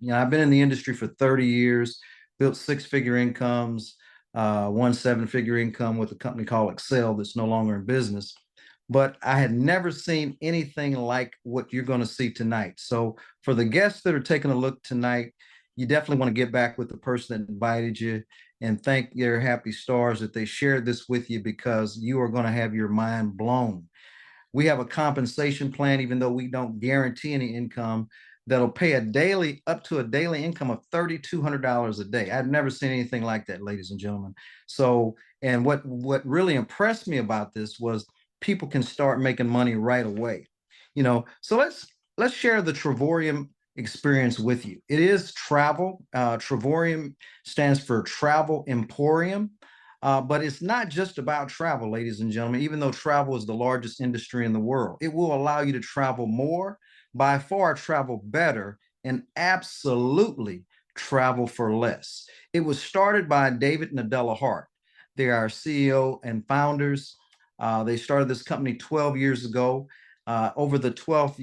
You know, I've been in the industry for 30 years, built six-figure incomes, one seven-figure income with a company called Excel that's no longer in business. But I had never seen anything like what you're going to see tonight. So for the guests that are taking a look tonight, you definitely want to get back with the person that invited you and thank their happy stars that they shared this with you, because you are going to have your mind blown. We have a compensation plan, even though we don't guarantee any income, that'll pay a daily up to a daily income of $3,200 a day. I've never seen anything like that, ladies and gentlemen. So, and what really impressed me about this was people can start making money right away. You know, so let's share the Travorium experience with you. It is travel. Travorium stands for Travel Emporium. But it's not just about travel, ladies and gentlemen. Even though travel is the largest industry in the world, it will allow you to travel more, by far travel better, and absolutely travel for less. It was started by David and Adela Hart. They are CEO and founders. They started this company 12 years ago. Over the 12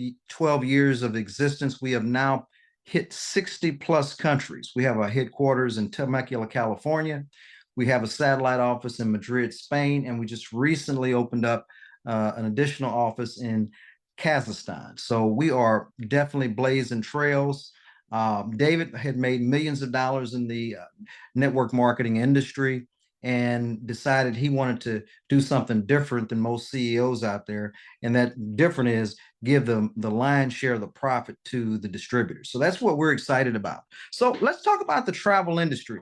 years of existence, we have now hit 60 plus countries. We have a headquarters in Temecula, California. We have a satellite office in Madrid, Spain, and we just recently opened up an additional office in Kazakhstan. So we are definitely blazing trails. David had made millions of dollars in the network marketing industry and decided he wanted to do something different than most CEOs out there. And that different is give them the lion's share of the profit to the distributors. So that's what we're excited about. So let's talk about the travel industry.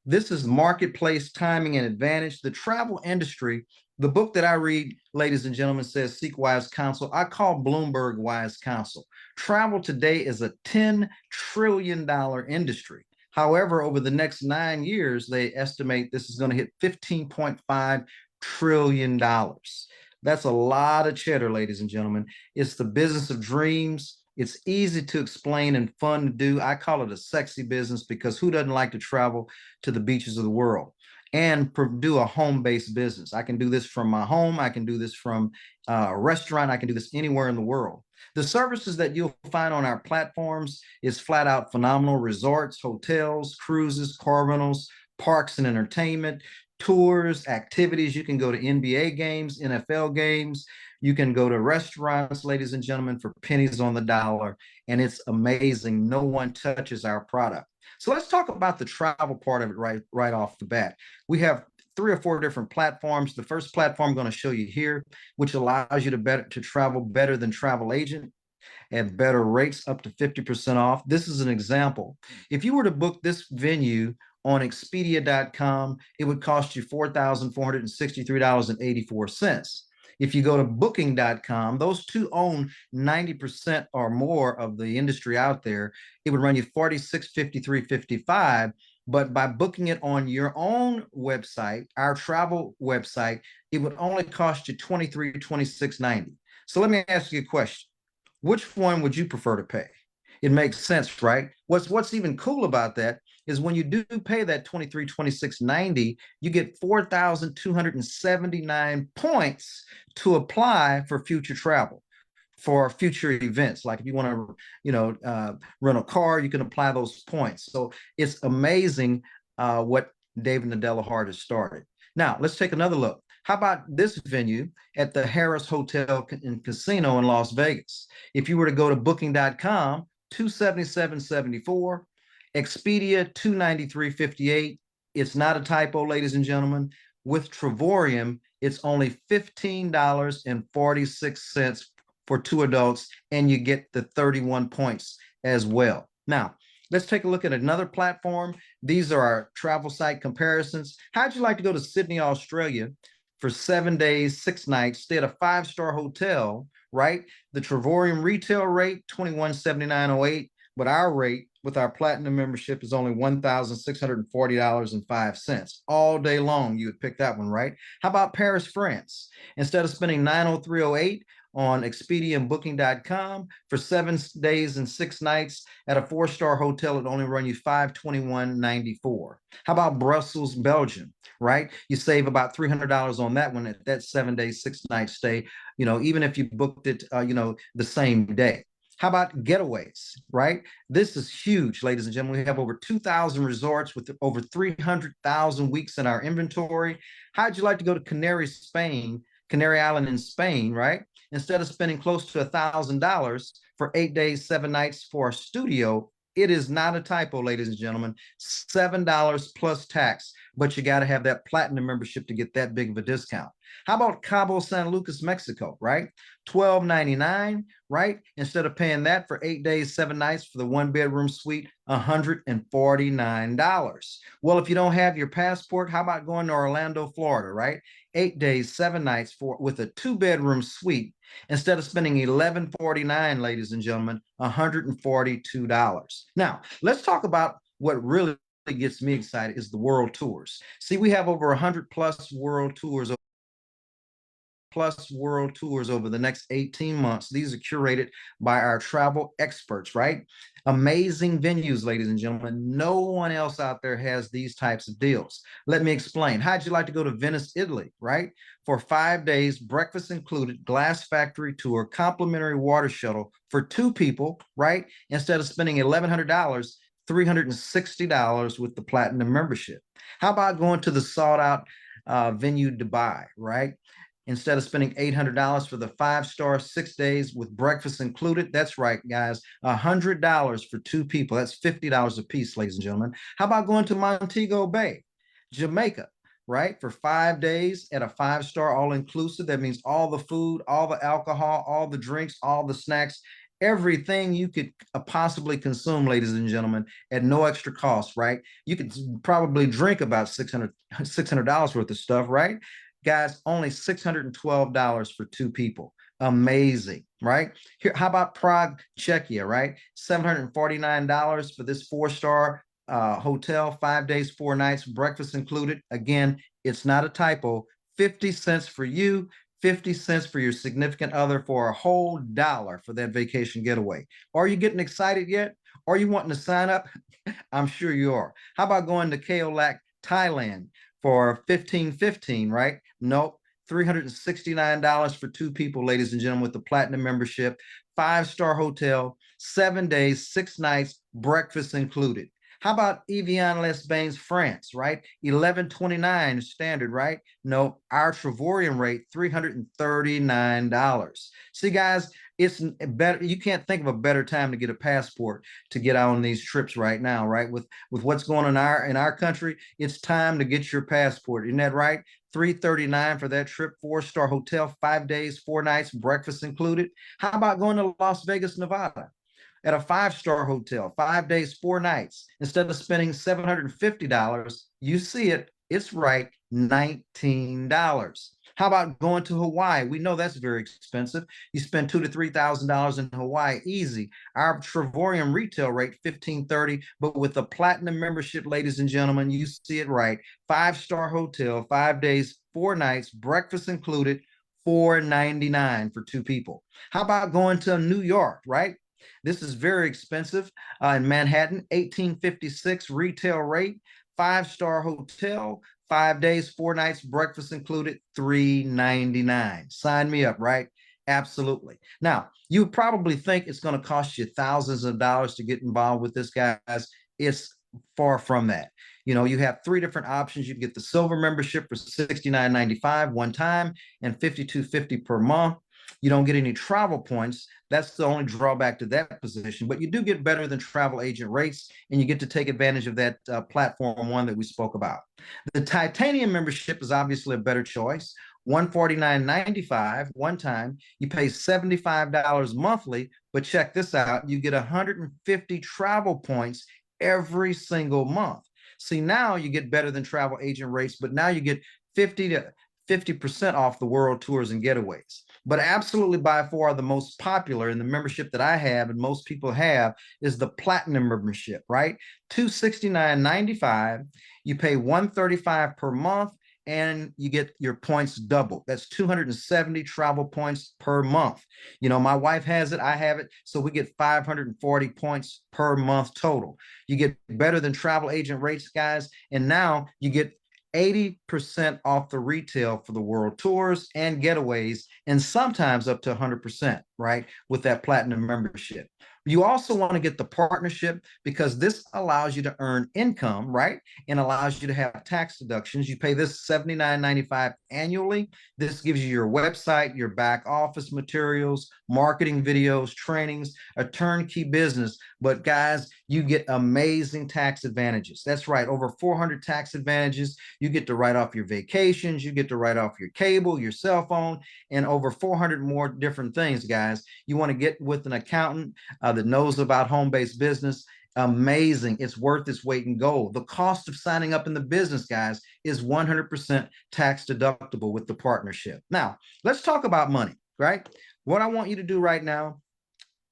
This is Marketplace Timing and Advantage. The travel industry, the book that I read, ladies and gentlemen, says Seek Wise Counsel. I call Bloomberg Wise Counsel. Travel today is a $10 trillion industry. However, over the next 9 years, they estimate this is going to hit $15.5 trillion. That's a lot of cheddar, ladies and gentlemen. It's the business of dreams. It's easy to explain and fun to do. I call it a sexy business because who doesn't like to travel to the beaches of the world and do a home-based business? I can do this from my home. I can do this from a restaurant. I can do this anywhere in the world. The services that you'll find on our platforms is flat out phenomenal: resorts, hotels, cruises, car rentals, parks and entertainment, tours, activities. You can go to NBA games, NFL games. You can go to restaurants, ladies and gentlemen, for pennies on the dollar, and it's amazing. No one touches our product. So let's talk about the travel part of it right off the bat. We have 3 or 4 different platforms. The first platform I'm going to show you here, which allows you to travel better than travel agent at better rates, up to 50% off. This is an example. If you were to book this venue on Expedia.com, it would cost you $4,463.84. If you go to Booking.com, those two own 90% or more of the industry out there. It would run you $46.53.55. But by booking it on your own website, our travel website, it would only cost you $23.26.90. So let me ask you a question. Which one would you prefer to pay? It makes sense, right? What's even cool about that is when you do pay that $23.26.90, you get 4,279 points to apply for future travel, for future events. Like if you want to, rent a car, you can apply those points. So it's amazing what David and Adela Hart has started. Now let's take another look. How about this venue at the Harrah's Hotel and Casino in Las Vegas? If you were to go to Booking.com, $277.74, Expedia $293.58. It's not a typo, ladies and gentlemen. With Travorium, it's only $15.46 for 2 adults, and you get the 31 points as well. Now, let's take a look at another platform. These are our travel site comparisons. How'd you like to go to Sydney, Australia for 7 days, 6 nights, stay at a 5-star hotel, right? The Travorium retail rate, $2179.08, but our rate with our platinum membership is only $1,640.05. All day long, you would pick that one, right? How about Paris, France? Instead of spending $903.08 on Expedia and Booking.com for 7 days and 6 nights at a 4-star hotel, it only run you $521.94. How about Brussels, Belgium, right? You save about $300 on that one at that 7 day, 6 night stay, even if you booked it, the same day. How about getaways, right? This is huge, ladies and gentlemen. We have over 2,000 resorts with over 300,000 weeks in our inventory. How'd you like to go to Canary Island in Spain, right? Instead of spending close to $1,000 for 8 days, 7 nights for a studio, it is not a typo, ladies and gentlemen. $7 plus tax, but you got to have that platinum membership to get that big of a discount. How about Cabo San Lucas, Mexico, right? $12.99, right? Instead of paying that for 8 days, 7 nights for the one-bedroom suite, $149. Well, if you don't have your passport, how about going to Orlando, Florida, right? 8 days, 7 nights with a two-bedroom suite. Instead of spending $11.49, ladies and gentlemen, $142. Now, let's talk about what really gets me excited is the world tours. See, we have over 100 plus world tours over the next 18 months. These are curated by our travel experts, right? Amazing venues, ladies and gentlemen. No one else out there has these types of deals. Let me explain. How'd you like to go to Venice, Italy, right? For 5 days, breakfast included, glass factory tour, complimentary water shuttle for two people, right? Instead of spending $1,100, $360 with the platinum membership. How about going to the sought out venue Dubai, right? Instead of spending $800 for the 5-star 6 days with breakfast included. That's right, guys. $100 for two people. That's $50 a piece, ladies and gentlemen. How about going to Montego Bay, Jamaica, right? For 5 days at a 5-star all inclusive. That means all the food, all the alcohol, all the drinks, all the snacks, everything you could possibly consume, ladies and gentlemen, at no extra cost, right? You could probably drink about $600 worth of stuff, right? Guys, only $612 for two people. Amazing, right? Here, how about Prague, Czechia, right? $749 for this 4-star hotel, 5 days, 4 nights, breakfast included. Again, it's not a typo. 50 cents for you, 50 cents for your significant other for a whole dollar for that vacation getaway. Are you getting excited yet? Are you wanting to sign up? I'm sure you are. How about going to Kaolack, Thailand for 15.15, right? Nope. $369 for two people, ladies and gentlemen, with the platinum membership, 5-star hotel, 7 days, 6 nights, breakfast included. How about Evian-les-Bains, France, right? $11.29 standard, right? No, our Trevorian rate, $339. See, guys, it's better. You can't think of a better time to get a passport to get out on these trips right now, right? With what's going on in our country, it's time to get your passport. Isn't that right? $339 for that trip, 4-star hotel, 5 days, 4 nights, breakfast included. How about going to Las Vegas, Nevada? At a 5-star hotel, 5 days, 4 nights. Instead of spending $750, you see it, it's right, $19. How about going to Hawaii? We know that's very expensive. You spend $2,000 to $3,000 in Hawaii, easy. Our Trevorium retail rate, $1,530, but with a platinum membership, ladies and gentlemen, you see it right. 5-star hotel, 5 days, 4 nights, breakfast included, $499 for two people. How about going to New York, right? This is very expensive in Manhattan, 1856 retail rate, 5-star hotel, 5 days, 4 nights, breakfast included, $399. Sign me up, right? Absolutely. Now, you probably think it's going to cost you thousands of dollars to get involved with this, guys. It's far from that. You know, you have 3 different options. You can get the silver membership for $69.95 one time and $52.50 per month. You don't get any travel points. That's the only drawback to that position, but you do get better than travel agent rates, and you get to take advantage of that platform one that we spoke about. The titanium membership is obviously a better choice. $149.95 one time. You pay $75 monthly, but check this out. You get 150 travel points every single month. See, now you get better than travel agent rates, but now you get 50% off the world tours and getaways. But absolutely by far the most popular in the membership that I have and most people have is the platinum membership, right? $269.95. You pay $135 per month and you get your points doubled. That's 270 travel points per month. You know, my wife has it, I have it, so we get 540 points per month total. You get better than travel agent rates, guys, and now you get 80% off the retail for the world tours and getaways, and sometimes up to 100%, right? With that platinum membership. You also want to get the partnership because this allows you to earn income, right? And allows you to have tax deductions. You pay this $79.95 annually. This gives you your website, your back office materials, marketing videos, trainings, a turnkey business. But guys, you get amazing tax advantages. That's right, over 400 tax advantages. You get to write off your vacations, you get to write off your cable, your cell phone, and over 400 more different things, guys. You want to get with an accountant that knows about home-based business. Amazing. It's worth its weight in gold. The cost of signing up in the business, guys, is 100% tax deductible with the partnership. Now, let's talk about money, right? What I want you to do right now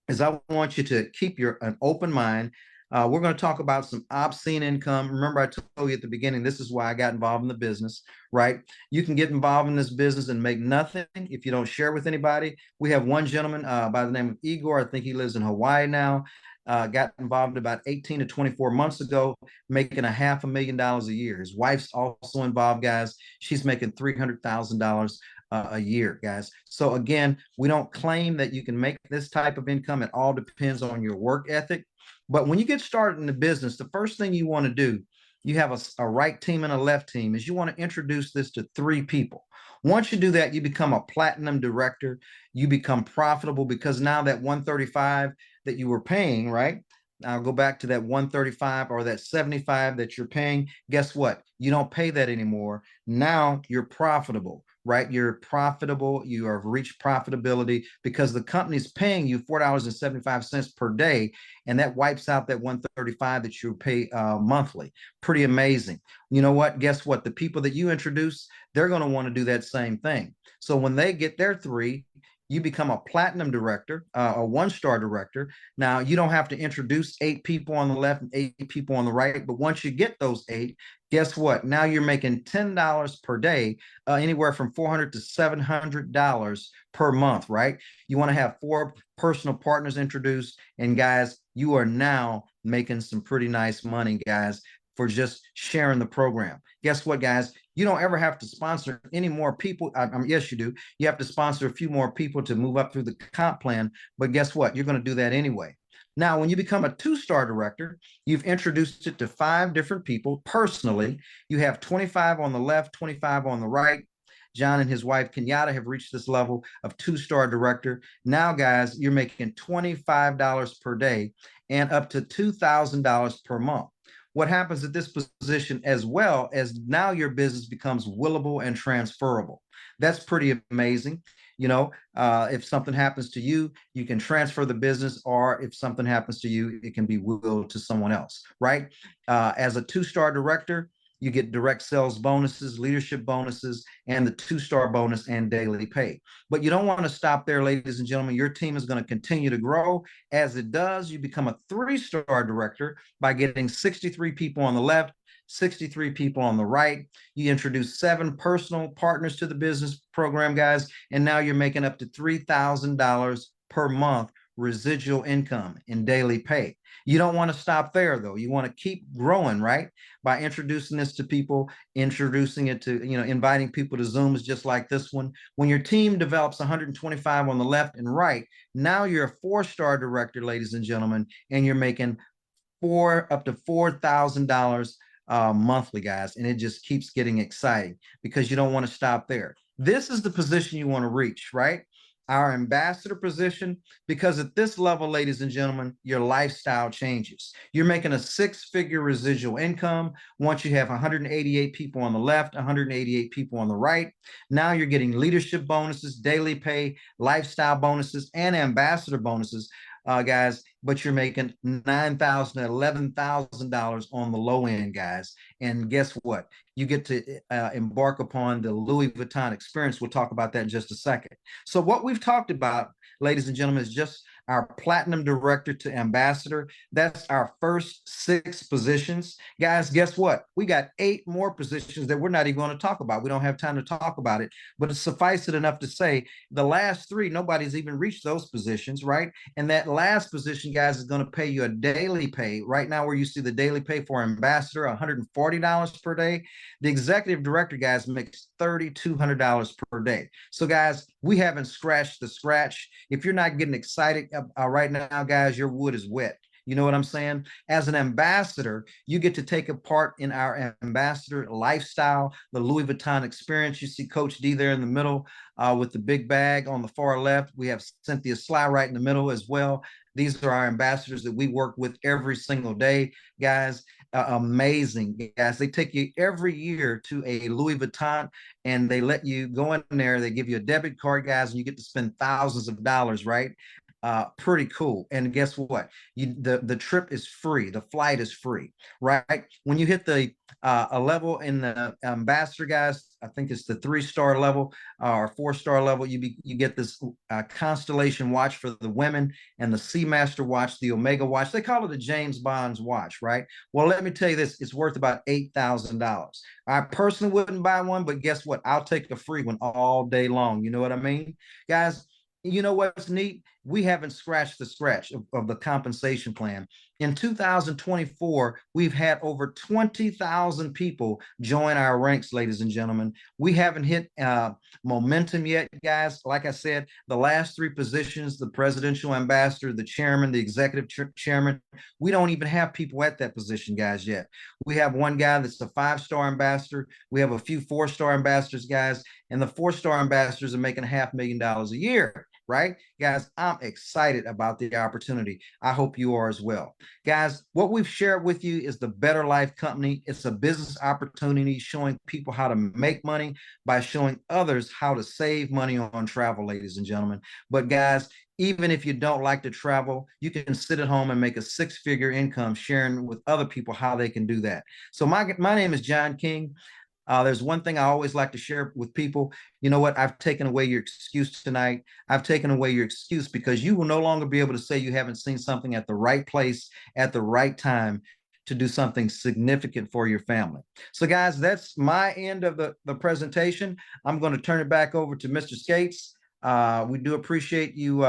is I want you to keep an open mind. We're going to talk about some obscene income. Remember, I told you at the beginning, this is why I got involved in the business, right? You can get involved in this business and make nothing if you don't share with anybody. We have one gentleman by the name of Igor. I think he lives in Hawaii now. Got involved about 18 to 24 months ago, making $500,000 a year. His wife's also involved, guys. She's making $300,000 a year, guys. So again, we don't claim that you can make this type of income. It all depends on your work ethic. But when you get started in the business, the first thing you want to do, you have a right team and a left team, is you want to introduce this to 3 people. Once you do that, you become a platinum director. You become profitable because now that 135 that you were paying, right? I'll go back to that 135 or that 75 that you're paying. Guess what? You don't pay that anymore. Now you're profitable, right? You're profitable. You have reached profitability because the company's paying you $4.75 per day, and that wipes out that 135 that you pay monthly. Pretty amazing. You know what? Guess what? The people that you introduce, they're going to want to do that same thing. So when they get their 3, you become a platinum director, a 1-star director. Now, you don't have to introduce 8 people on the left and 8 people on the right, but once you get those 8, guess what? Now you're making $10 per day, anywhere from $400 to $700 per month, right? You want to have 4 personal partners introduced, and guys, you are now making some pretty nice money, guys, for just sharing the program. Guess what, guys? You don't ever have to sponsor any more people. Yes, you do. You have to sponsor a few more people to move up through the comp plan. But guess what? You're going to do that anyway. Now, when you become a 2-star director, you've introduced it to 5 different people personally. You have 25 on the left, 25 on the right. John and his wife, Kenyatta, have reached this level of 2-star director. Now, guys, you're making $25 per day and up to $2,000 per month. What happens at this position, as well as now your business becomes willable and transferable. That's pretty amazing. You know, if something happens to you, you can transfer the business, or if something happens to you, it can be willed to someone else, right? As a 2-star director, you get direct sales bonuses, leadership bonuses, and the 2-star bonus and daily pay. But you don't want to stop there, ladies and gentlemen. Your team is going to continue to grow. As it does, you become a 3-star director by getting 63 people on the left, 63 people on the right. You introduce 7 personal partners to the business program, guys, and now you're making up to $3,000 per month residual income in daily pay. You don't want to stop there, though. You want to keep growing, right? By introducing this to people, introducing it to, inviting people to Zooms just like this one. When your team develops 125 on the left and right, now you're a 4-star director, ladies and gentlemen, and you're making up to $4,000 monthly, guys. And it just keeps getting exciting because you don't want to stop there. This is the position you want to reach, right? Our ambassador position, because at this level, ladies and gentlemen, your lifestyle changes. You're making a 6-figure residual income once you have 188 people on the left, 188 people on the right. Now you're getting leadership bonuses, daily pay, lifestyle bonuses, and ambassador bonuses, guys, but you're making $9,000 to $11,000 on the low end, guys. And guess what? You get to embark upon the Louis Vuitton experience. We'll talk about that in just a second. So what we've talked about, ladies and gentlemen, is just our platinum director to ambassador. That's our first 6 positions. Guys, guess what? We got 8 more positions that we're not even going to talk about. We don't have time to talk about it, but it's suffice it enough to say the last 3, nobody's even reached those positions, right? And that last position, guys, is going to pay you a daily pay. Right now, where you see the daily pay for ambassador, $140 per day. The executive director, guys, makes $3,200 per day. So, guys, we haven't scratched the scratch. If you're not getting excited right now, guys, your wood is wet. You know what I'm saying? As an ambassador, you get to take a part in our ambassador lifestyle, the Louis Vuitton experience. You see Coach D there in the middle with the big bag on the far left. We have Cynthia Sly right in the middle as well. These are our ambassadors that we work with every single day, guys. Amazing, guys. They take you every year to a Louis Vuitton and they let you go in there. They give you a debit card, guys, and you get to spend thousands of dollars, right? Pretty cool. And guess what? The trip is free. The flight is free, right? When you hit the a level in the ambassador, guys, I think it's the 3-star level or 4-star level. You get this Constellation watch for the women and the Seamaster watch, the Omega watch. They call it a James Bond's watch, right? Well, let me tell you this: it's worth about $8,000. I personally wouldn't buy one, but guess what? I'll take a free one all day long. You know what I mean, guys? You know what's neat? We haven't scratched the scratch of the compensation plan. In 2024, we've had over 20,000 people join our ranks, ladies and gentlemen. We haven't hit momentum yet, guys. Like I said, the last 3 positions, the presidential ambassador, the chairman, the executive chairman, we don't even have people at that position, guys, yet. We have one guy that's a 5-star ambassador. We have a few 4-star ambassadors, guys, and the 4-star ambassadors are making $500,000 a year. Right, guys, I'm excited about the opportunity. I hope you are as well. Guys, what we've shared with you is the Better Life Company. It's a business opportunity showing people how to make money by showing others how to save money on travel, ladies and gentlemen. But guys, even if you don't like to travel, you can sit at home and make a 6-figure income sharing with other people how they can do that. So my name is John King. There's one thing I always like to share with people. You know what? I've taken away your excuse tonight. I've taken away your excuse because you will no longer be able to say you haven't seen something at the right place at the right time to do something significant for your family. So, guys, that's my end of the presentation. I'm going to turn it back over to Mr. Skates. We do appreciate you